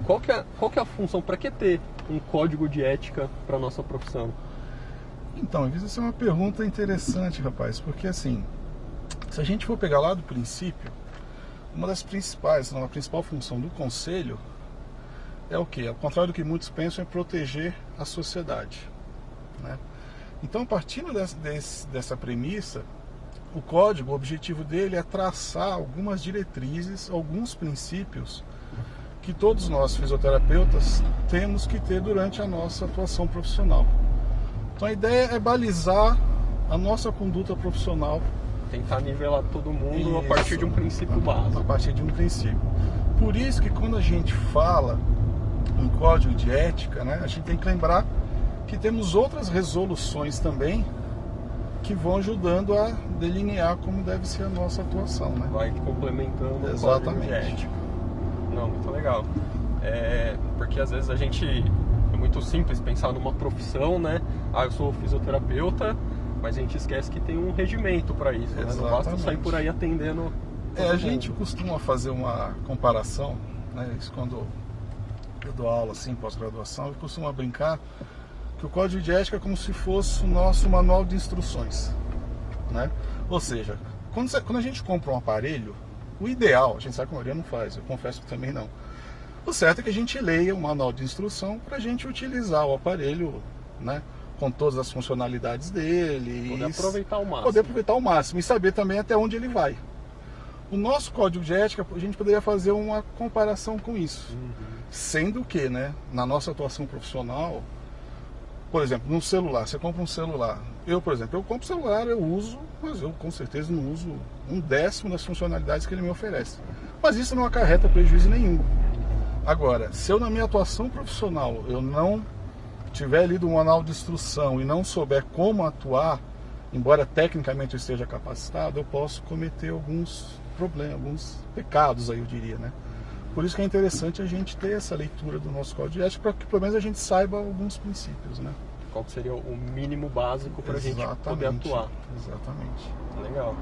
Qual que é a função? Para que ter um código de ética para nossa profissão? Então, isso é uma pergunta interessante, rapaz, porque assim, se a gente for pegar lá do princípio, uma das principais, a principal função do conselho é o quê? Ao contrário do que muitos pensam, é proteger a sociedade, né? Então, partindo dessa premissa, o código, o objetivo dele é traçar algumas diretrizes, alguns princípios que todos nós fisioterapeutas temos que ter durante a nossa atuação profissional. Então a ideia é balizar a nossa conduta profissional. Tentar nivelar todo mundo Isso, a partir de um princípio básico. A partir de um princípio. Por isso que quando a gente fala em código de ética, né, a gente tem que lembrar que temos outras resoluções também que vão ajudando a delinear como deve ser a nossa atuação, né? Vai complementando o código de ética. Não, muito legal. Porque às vezes é muito simples pensar numa profissão, né? Eu sou fisioterapeuta, mas a gente esquece que tem um regimento para isso, né? Não basta sair por aí atendendo. A gente costuma fazer uma comparação, né? Isso quando eu dou aula assim, pós-graduação, eu costumo brincar que o código de ética é como se fosse o nosso manual de instruções, né? Ou seja, quando a gente compra um aparelho, o ideal, a gente sabe que a maioria não faz, eu confesso que também não. O certo é que a gente leia o manual de instrução para a gente utilizar o aparelho, né, com todas as funcionalidades dele. Poder aproveitar ao máximo. Poder aproveitar ao máximo e saber também até onde ele vai. O nosso código de ética, a gente poderia fazer uma comparação com isso. Sendo que, né, na nossa atuação profissional, por exemplo, no celular, você compra um celular. Eu, por exemplo, eu compro celular, eu uso, mas eu com certeza não uso 1/10 das funcionalidades que ele me oferece. Mas isso não acarreta prejuízo nenhum. Agora, se eu na minha atuação profissional, eu não tiver lido um manual de instrução e não souber como atuar, embora tecnicamente eu esteja capacitado, eu posso cometer alguns problemas, alguns pecados aí, eu diria, né? Por isso que é interessante a gente ter essa leitura do nosso código de ética, para que pelo menos a gente saiba alguns princípios, né? Qual seria o mínimo básico para a gente poder atuar. Exatamente. Legal.